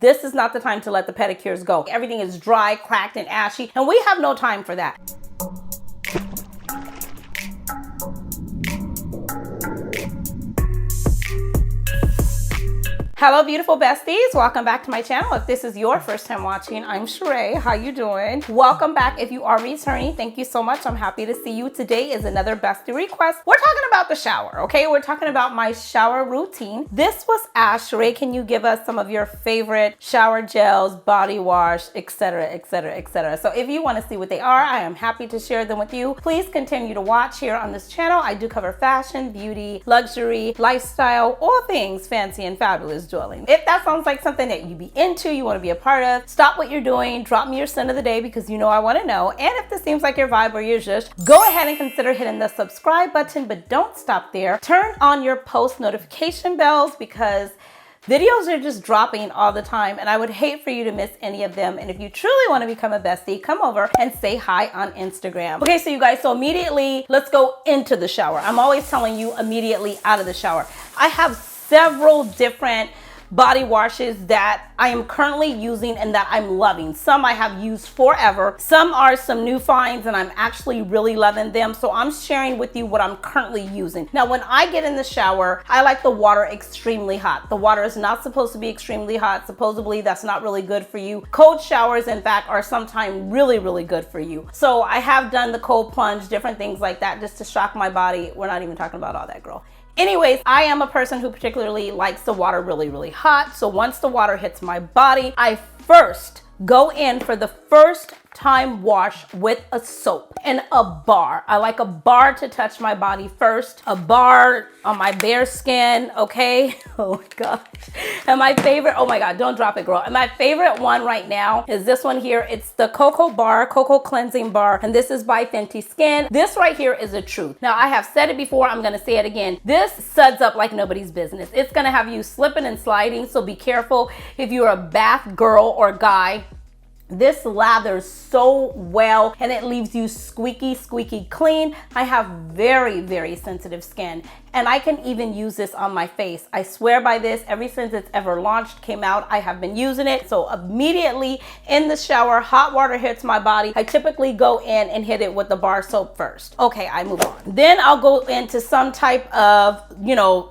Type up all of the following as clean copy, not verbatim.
This is not the time to let the pedicures go. Everything is dry, cracked, and ashy, and we have no time for that. Hello, beautiful besties. Welcome back to my channel. If this is your first time watching, I'm Cheraye. How you doing? Welcome back. If you are returning, thank you so much. I'm happy to see you. Today is another bestie request. We're talking about the shower, okay? We're talking about my shower routine. This was asked, Cheraye, can you give us some of your favorite shower gels, body wash, etc., etc., etc. So if you want to see what they are, I am happy to share them with you. Please continue to watch here on this channel. I do cover fashion, beauty, luxury, lifestyle, all things fancy and fabulous. If that sounds like something that you be into, you want to be a part of, stop what you're doing, drop me your scent of the day because you know I want to know. And if this seems like your vibe or your zhuzh, go ahead and consider hitting the subscribe button, but don't stop there. Turn on your post notification bells because videos are just dropping all the time and I would hate for you to miss any of them. And if you truly want to become a bestie, come over and say hi on Instagram. Okay, so you guys, so immediately let's go into the shower. I'm always telling you immediately out of the shower. I have several different body washes that I am currently using and that I'm loving. Some I have used forever. Some are some new finds and I'm actually really loving them. So I'm sharing with you what I'm currently using. Now, when I get in the shower, I like the water extremely hot. The water is not supposed to be extremely hot. Supposedly that's not really good for you. Cold showers, in fact, are sometimes really, really good for you. So I have done the cold plunge, different things like that just to shock my body. We're not even talking about all that, girl. Anyways, I am a person who particularly likes the water really, really hot. So once the water hits my body, I first go in for the first time wash with a soap and a bar. I like a bar to touch my body first, a bar on my bare skin, okay? Oh my gosh. And my favorite, oh my God, don't drop it, girl. And my favorite one right now is this one here. It's the Cocoa Bar, Cocoa Cleansing Bar, and this is by Fenty Skin. This right here is a truth. Now, I have said it before, I'm gonna say it again. This suds up like nobody's business. It's gonna have you slipping and sliding, so be careful if you're a bath girl or guy. This lathers so well and it leaves you squeaky, squeaky clean. I have very, very sensitive skin and I can even use this on my face. I swear by this, ever since it's ever launched, came out, I have been using it. So immediately in the shower, hot water hits my body. I typically go in and hit it with the bar soap first. Okay, I move on. Then I'll go into some type of,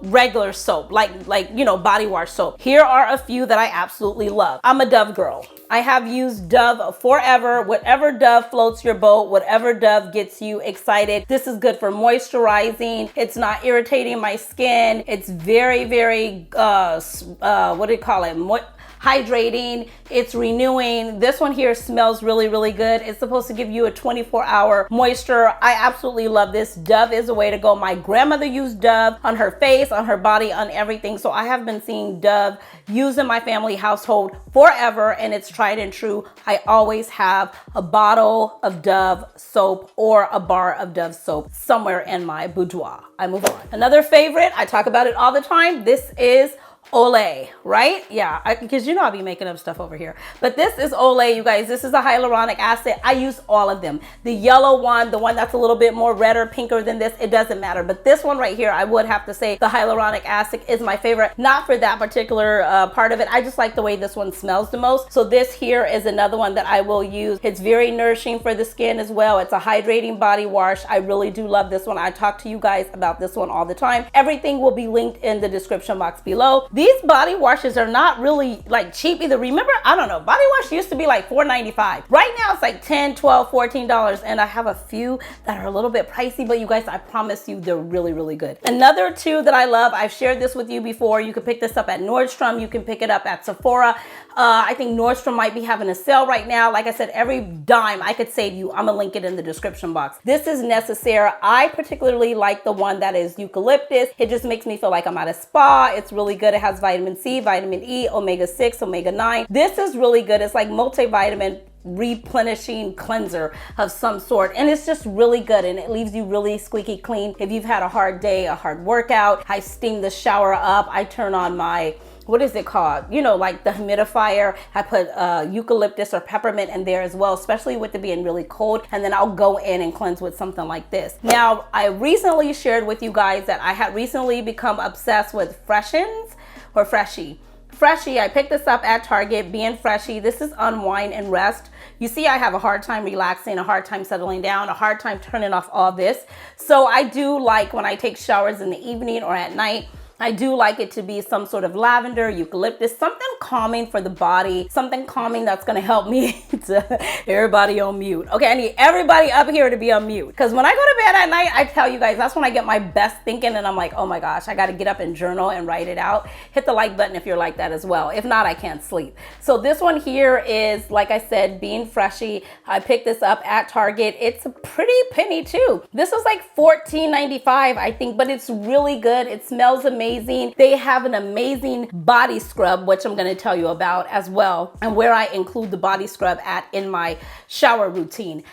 regular soap, like body wash soap. Here are a few that I absolutely love. I'm a Dove girl. I have used Dove forever. Whatever Dove floats your boat, whatever Dove gets you excited. This is good for moisturizing. It's not irritating my skin. It's very, very, what do you call it? Hydrating, it's renewing. This one here smells really, really good. It's supposed to give you a 24-hour moisture. I absolutely love this. Dove is the way to go. My grandmother used Dove on her face, on her body, on everything. So I have been seeing Dove used in my family household forever and it's tried and true. I always have a bottle of Dove soap or a bar of Dove soap somewhere in my boudoir. I move on. Another favorite, I talk about it all the time. This is Olay, right? Yeah, because I'll be making up stuff over here. But this is Olay, you guys. This is a hyaluronic acid. I use all of them. The yellow one, the one that's a little bit more red or pinker than this, it doesn't matter. But this one right here, I would have to say the hyaluronic acid is my favorite. Not for that particular part of it. I just like the way this one smells the most. So this here is another one that I will use. It's very nourishing for the skin as well. It's a hydrating body wash. I really do love this one. I talk to you guys about this one all the time. Everything will be linked in the description box below. These body washes are not really like cheap either. Remember, I don't know, body wash used to be like $4.95. Right now it's like $10, $12, $14. And I have a few that are a little bit pricey, but you guys, I promise you they're really, really good. Another two that I love, I've shared this with you before. You can pick this up at Nordstrom. You can pick it up at Sephora. I think Nordstrom might be having a sale right now. Like I said, every dime I could save you, I'm gonna link it in the description box. This is Necessaire. I particularly like the one that is eucalyptus. It just makes me feel like I'm at a spa. It's really good. It has vitamin C, vitamin E, omega-6, omega-9. This is really good. It's like multivitamin replenishing cleanser of some sort, and it's just really good and it leaves you really squeaky clean. If you've had a hard day, a hard workout, I steam the shower up. I turn on my, what is it called? Like the humidifier. I put eucalyptus or peppermint in there as well, especially with it being really cold. And then I'll go in and cleanse with something like this. Now, I recently shared with you guys that I had recently become obsessed with Freshens or Freshie. Freshie, I picked this up at Target. Being Freshie, this is Unwind and Rest. You see, I have a hard time relaxing, a hard time settling down, a hard time turning off all this. So I do like when I take showers in the evening or at night, I do like it to be some sort of lavender, eucalyptus, something calming for the body, something calming that's gonna help me to everybody on mute. Okay, I need everybody up here to be on mute. Because when I go to bed at night, I tell you guys, that's when I get my best thinking and I'm like, oh my gosh, I gotta get up and journal and write it out. Hit the like button if you're like that as well. If not, I can't sleep. So this one here is, like I said, Being Freshie. I picked this up at Target. It's a pretty penny too. This was like $14.95, I think, but it's really good. It smells amazing. They have an amazing body scrub, which I'm going to tell you about as well, and where I include the body scrub at in my shower routine.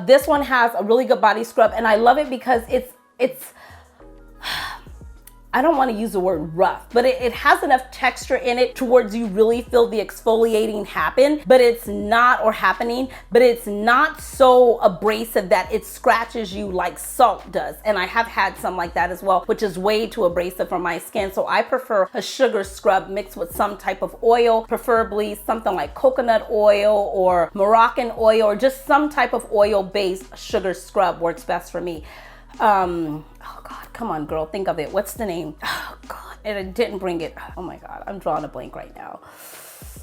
This one has a really good body scrub, and I love it because it's I don't want to use the word rough, but it has enough texture in it towards you really feel the exfoliating happen, but it's not, or happening, but it's not so abrasive that it scratches you like salt does. And I have had some like that as well, which is way too abrasive for my skin. So I prefer a sugar scrub mixed with some type of oil, preferably something like coconut oil or Moroccan oil, or just some type of oil-based sugar scrub works best for me. Oh God, come on girl, think of it. What's the name? Oh God, and I didn't bring it. Oh my God, I'm drawing a blank right now.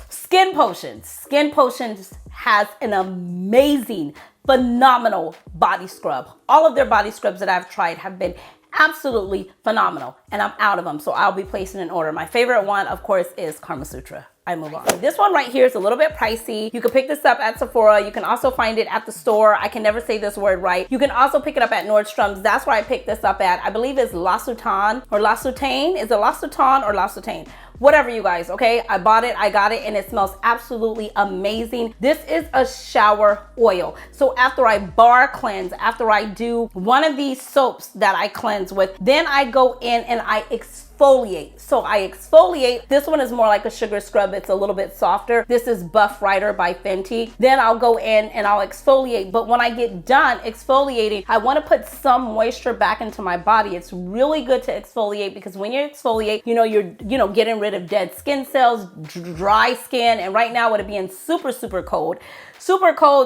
Skin Potions. Skin Potions has an amazing, phenomenal body scrub. All of their body scrubs that I've tried have been absolutely phenomenal, and I'm out of them, so I'll be placing an order. My favorite one, of course, is Kama Sutra. I move on. This one right here is a little bit pricey. You can pick this up at Sephora. You can also find it at the store. I can never say this word right. You can also pick it up at Nordstrom's. That's where I picked this up at. I believe it's La Soutane or La Soutane. Is it La Soutane or La Soutane? Whatever, you guys, okay? I bought it, I got it, and it smells absolutely amazing. This is a shower oil. So after I bar cleanse, after I do one of these soaps that I cleanse with, then I go in and I exfoliate. So I exfoliate. This one is more like a sugar scrub. It's a little bit softer. This is Buff Rider by Fenty. Then I'll go in and I'll exfoliate. But when I get done exfoliating, I want to put some moisture back into my body. It's really good to exfoliate because when you exfoliate, you're getting rid of dead skin cells, dry skin. And right now with it being super cold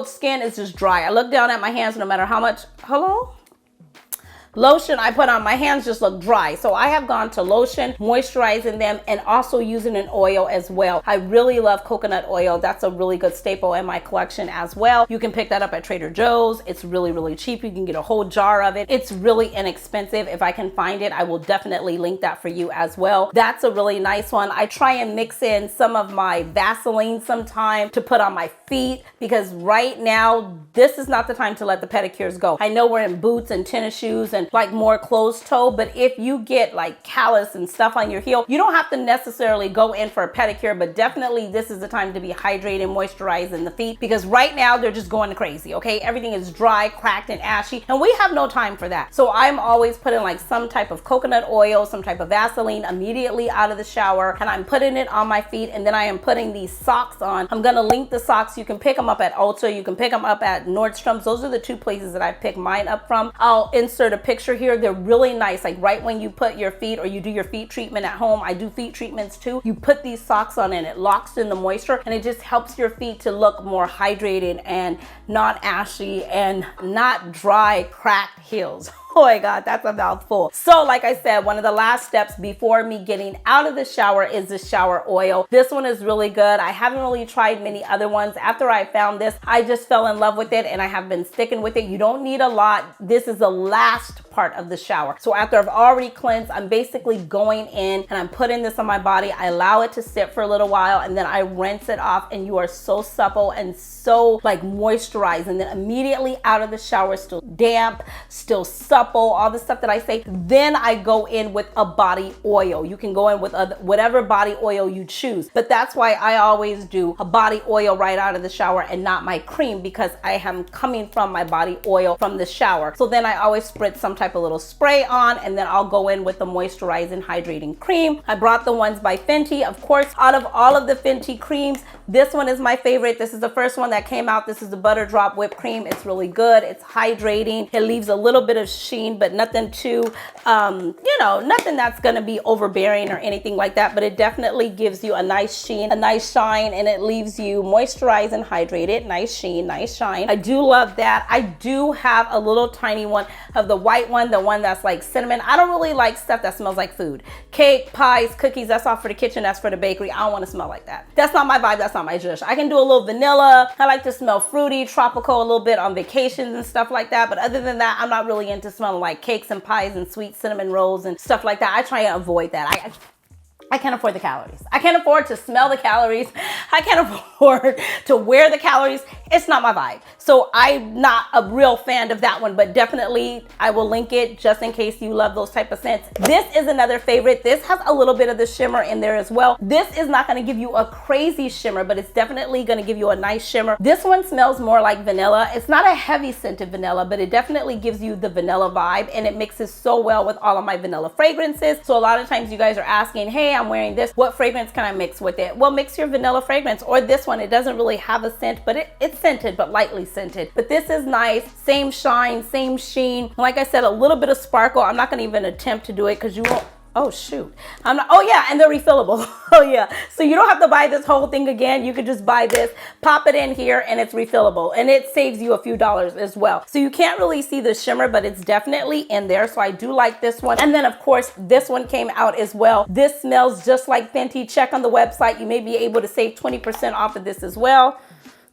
skin is just dry. I look down at my hands, no matter how much, lotion I put on, my hands just look dry. So I have gone to lotion, moisturizing them, and also using an oil as well. I really love coconut oil. That's a really good staple in my collection as well. You can pick that up at Trader Joe's. It's really cheap. You can get a whole jar of it. It's really inexpensive. If I can find it, I will definitely link that for you as well. That's a really nice one. I try and mix in some of my Vaseline sometime to put on my feet, because right now, this is not the time to let the pedicures go. I know we're in boots and tennis shoes and like more closed toe, but if you get like callus and stuff on your heel, you don't have to necessarily go in for a pedicure, but definitely this is the time to be hydrating, moisturizing the feet, because right now they're just going crazy, okay? Everything is dry, cracked, and ashy, and we have no time for that. So I'm always putting like some type of coconut oil, some type of Vaseline immediately out of the shower, and I'm putting it on my feet, and then I am putting these socks on. I'm gonna link the socks. You can pick them up at Ulta, you can pick them up at Nordstrom's. Those are the two places that I pick mine up from. I'll insert a picture here. They're really nice. Like right when you put your feet, or you do your feet treatment at home, I do feet treatments too. You put these socks on and it locks in the moisture, and it just helps your feet to look more hydrated and not ashy and not dry, cracked heels. Oh my God, that's a mouthful. So like I said, one of the last steps before me getting out of the shower is the shower oil. This one is really good. I haven't really tried many other ones. After I found this, I just fell in love with it, and I have been sticking with it. You don't need a lot. This is the last part of the shower. So after I've already cleansed, I'm basically going in and I'm putting this on my body. I allow it to sit for a little while, and then I rinse it off, and you are so supple and so like moisturized. And then immediately out of the shower, still damp, still supple, all the stuff that I say. Then I go in with a body oil. You can go in with whatever body oil you choose, but that's why I always do a body oil right out of the shower and not my cream, because I am coming from my body oil from the shower. So then I always spritz some type of little spray on, and then I'll go in with the moisturizing hydrating cream. I brought the ones by Fenty. Of course, out of all of the Fenty creams, this one is my favorite. This is the first one that came out. This is the Butter Drop Whipped Cream. It's really good. It's hydrating. It leaves a little bit of sheen, but nothing too, you know, nothing that's gonna be overbearing or anything like that, but it definitely gives you a nice sheen, a nice shine, and it leaves you moisturized and hydrated. Nice sheen, nice shine. I do love that. I do have a little tiny one of the white one, the one that's like cinnamon. I don't really like stuff that smells like food. Cake, pies, cookies, that's all for the kitchen, that's for the bakery. I don't want to smell like that. That's not my vibe, that's not my zhuzh. I can do a little vanilla. I like to smell fruity, tropical a little bit on vacations and stuff like that, but other than that, I'm not really into smelling like cakes and pies and sweet cinnamon rolls and stuff like that. I try and avoid that. I can't afford the calories. I can't afford to smell the calories. I can't afford to wear the calories. It's not my vibe. So I'm not a real fan of that one, but definitely I will link it just in case you love those type of scents. This is another favorite. This has a little bit of the shimmer in there as well. This is not gonna give you a crazy shimmer, but it's definitely gonna give you a nice shimmer. This one smells more like vanilla. It's not a heavy scented vanilla, but it definitely gives you the vanilla vibe, and it mixes so well with all of my vanilla fragrances. So a lot of times you guys are asking, hey, I'm wearing this, what fragrance can I mix with it? Well, mix your vanilla fragrance, or this one. It doesn't really have a scent, but it's scented, but lightly scented. But this is nice, same shine, same sheen. Like I said, a little bit of sparkle. I'm not gonna even attempt to do it because you won't. Oh shoot, I'm not, oh yeah, and they're refillable. Oh yeah, so you don't have to buy this whole thing again. You could just buy this, pop it in here, and it's refillable, and it saves you a few dollars as well. So you can't really see the shimmer, but it's definitely in there. So I do like this one. And then of course, this one came out as well. This smells just like Fenty. Check on the website. You may be able to save 20% off of this as well.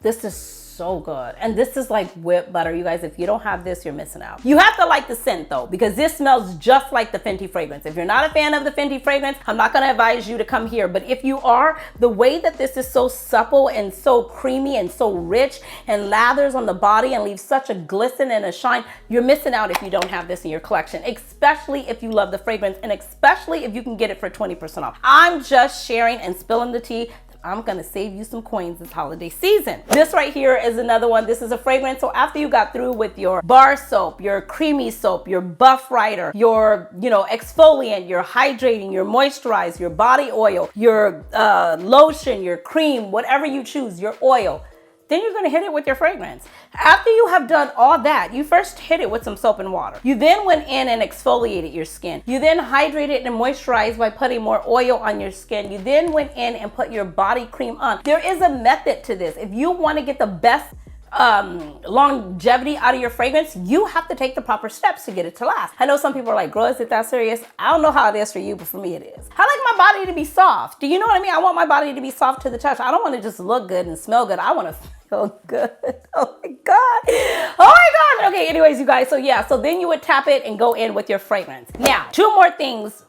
This is so good. And this is like whipped butter. You guys, if you don't have this, you're missing out. You have to like the scent though, because this smells just like the Fenty fragrance. If you're not a fan of the Fenty fragrance, I'm not gonna advise you to come here. But if you are, the way that this is so supple and so creamy and so rich and lathers on the body and leaves such a glisten and a shine, you're missing out if you don't have this in your collection, especially if you love the fragrance, and especially if you can get it for 20% off. I'm just sharing and spilling the tea. I'm gonna save you some coins this holiday season. This right here is another one. This is a fragrance. So after you got through with your bar soap, your creamy soap, your buff rider, your, you know, exfoliant, your hydrating, your moisturize, your body oil, your lotion, your cream, whatever you choose, your oil, then you're gonna hit it with your fragrance. After you have done all that, you first hit it with some soap and water. You then went in and exfoliated your skin. You then hydrated and moisturized by putting more oil on your skin. You then went in and put your body cream on. There is a method to this. If you wanna get the best longevity out of your fragrance, you have to take the proper steps to get it to last. I know some people are like, girl, is it that serious? I don't know how it is for you, but for me it is. I like my body to be soft. Do you know what I mean? I want my body to be soft to the touch. I don't want to just look good and smell good. I want to feel good. Oh my God. Oh my God. Okay, anyways, you guys, so yeah, so then you would tap it and go in with your fragrance. Now, two more things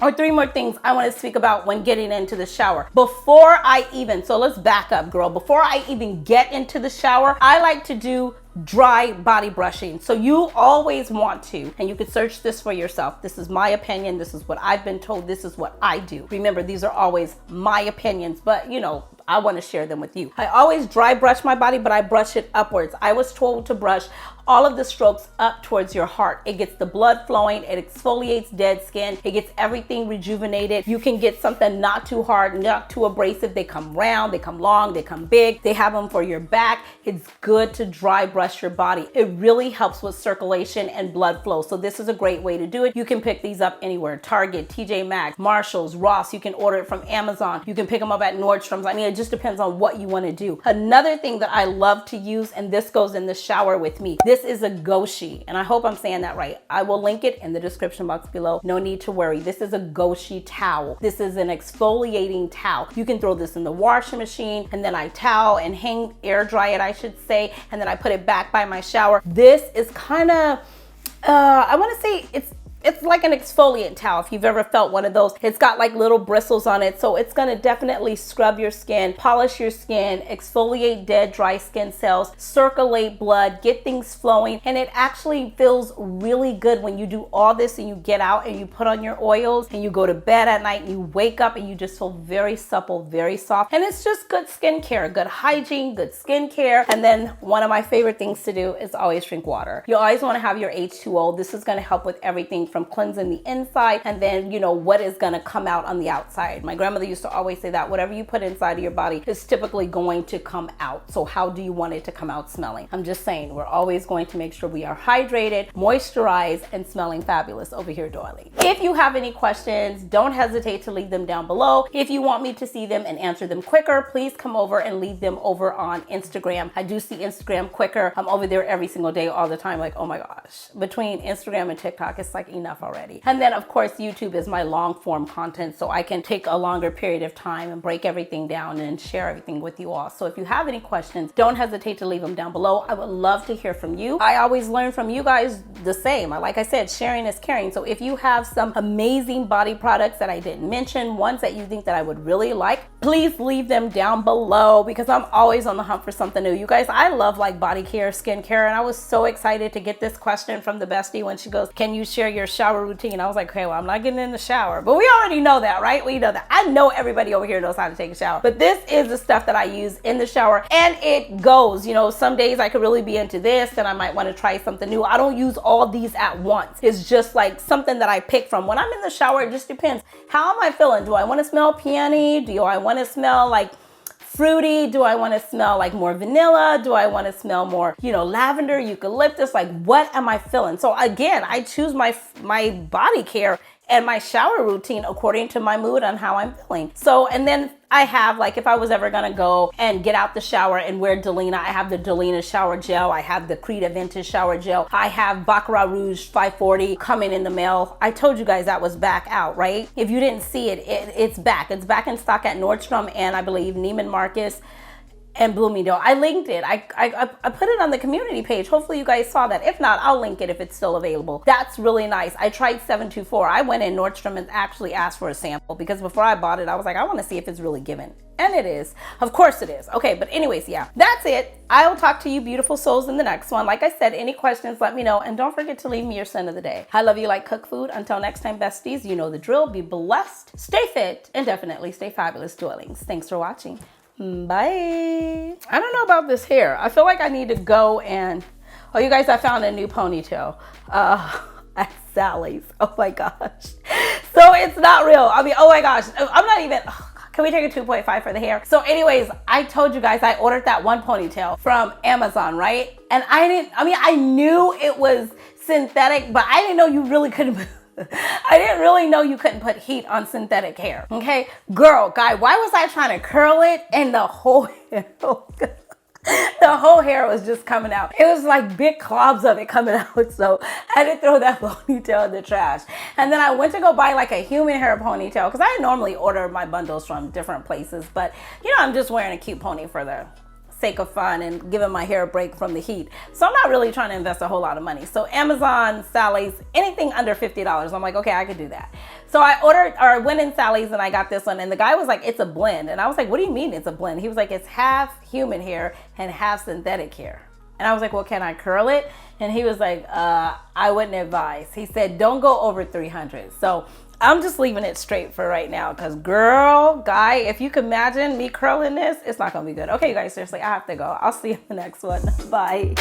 or three more things I want to speak about when getting into the shower. Before I even, so let's back up, girl. Before I even get into the shower, I like to do dry body brushing. So you always want to, and you could search this for yourself. This is my opinion. This is what I've been told. This is what I do. Remember, these are always my opinions, but you know, I want to share them with you. I always dry brush my body, but I brush it upwards. I was told to brush all of the strokes up towards your heart. It gets the blood flowing, it exfoliates dead skin, it gets everything rejuvenated. You can get something not too hard, not too abrasive. They come round, they come long, they come big. They have them for your back. It's good to dry brush your body. It really helps with circulation and blood flow. So this is a great way to do it. You can pick these up anywhere. Target, TJ Maxx, Marshalls, Ross. You can order it from Amazon. You can pick them up at Nordstrom's. I mean, it just depends on what you want to do. Another thing that I love to use, and this goes in the shower with me, this is a goshi, and I hope I'm saying that right. I will link it in the description box below. No need to worry. This is a goshi towel. This is an exfoliating towel. You can throw this in the washing machine, and then I towel and hang air dry it, I should say, and then I put it back by my shower. This is kind of, I want to say it's like an exfoliant towel. If you've ever felt one of those, it's got like little bristles on it. So it's gonna definitely scrub your skin, polish your skin, exfoliate dead, dry skin cells, circulate blood, get things flowing. And it actually feels really good when you do all this and you get out and you put on your oils and you go to bed at night and you wake up and you just feel very supple, very soft. And it's just good skincare, good hygiene, good skincare. And then one of my favorite things to do is always drink water. You always wanna have your H2O. This is gonna help with everything from cleansing the inside and then, you know, what is gonna come out on the outside. My grandmother used to always say that whatever you put inside of your body is typically going to come out. So how do you want it to come out smelling? I'm just saying, we're always going to make sure we are hydrated, moisturized, and smelling fabulous over here, darling. If you have any questions, don't hesitate to leave them down below. If you want me to see them and answer them quicker, please come over and leave them over on Instagram. I do see Instagram quicker. I'm over there every single day, all the time. Like, oh my gosh, between Instagram and TikTok, it's like enough already. And then of course, YouTube is my long form content. So I can take a longer period of time and break everything down and share everything with you all. So if you have any questions, don't hesitate to leave them down below. I would love to hear from you. I always learn from you guys the same. Like I said, sharing is caring. So if you have some amazing body products that I didn't mention, ones that you think that I would really like, please leave them down below because I'm always on the hunt for something new. You guys, I love like body care, skincare, and I was so excited to get this question from the bestie when she goes, can you share your shower routine? I was like, okay, well, I'm not getting in the shower, but we already know that, right? We know that. I know everybody over here knows how to take a shower, but this is the stuff that I use in the shower and it goes, you know, some days I could really be into this, then I might want to try something new. I don't use all these at once. It's just like something that I pick from. When I'm in the shower, it just depends. How am I feeling? Do I want to smell peony? Do I want to smell like fruity? Do I want to smell like more vanilla? Do I want to smell more, you know, lavender, eucalyptus? Like, what am I feeling? So again, I choose my body care and my shower routine according to my mood and how I'm feeling. So, and then I have, like, if I was ever gonna go and get out the shower and wear Delina, I have the Delina shower gel. I have the Creta Vintage shower gel. I have Baccarat Rouge 540 coming in the mail. I told you guys that was back out, right? If you didn't see it, it's back. It's back in stock at Nordstrom and I believe Neiman Marcus and Bloomingdale. I linked it. I put it on the community page. Hopefully you guys saw that. If not, I'll link it if it's still available. That's really nice. I tried 724. I went in Nordstrom and actually asked for a sample because before I bought it, I was like, I want to see if it's really given. And it is. Of course it is. Okay, but anyways, yeah, that's it. I will talk to you beautiful souls in the next one. Like I said, any questions, let me know. And don't forget to leave me your scent of the day. I love you like cook food. Until next time, besties, you know the drill. Be blessed, stay fit, and definitely stay fabulous, darlings. Thanks for watching. Bye. I don't know about this hair. I feel like I need to go and, oh, you guys, I found a new ponytail at Sally's. Oh my gosh. So it's not real. I mean, oh my gosh. I'm not even, can we take a 2.5 for the hair? So anyways, I told you guys I ordered that one ponytail from Amazon, right? And I knew it was synthetic, but I didn't know you really couldn't I didn't really know you couldn't put heat on synthetic hair. Okay, girl, guy, why was I trying to curl it and the whole hair, the whole hair was just coming out. It was like big clobs of it coming out. So I had to throw that ponytail in the trash. And then I went to go buy like a human hair ponytail because I normally order my bundles from different places. But you know, I'm just wearing a cute pony for the sake of fun and giving my hair a break from the heat. So I'm not really trying to invest a whole lot of money. So Amazon, Sally's, anything under $50. I'm like, okay, I could do that. So I went in Sally's and I got this one and the guy was like, it's a blend. And I was like, what do you mean it's a blend? He was like, it's half human hair and half synthetic hair. And I was like, well, can I curl it? And he was like, I wouldn't advise. He said, don't go over 300. So I'm just leaving it straight for right now because girl, guy, if you can imagine me curling this, it's not gonna be good. Okay, you guys, seriously, I have to go. I'll see you in the next one. Bye.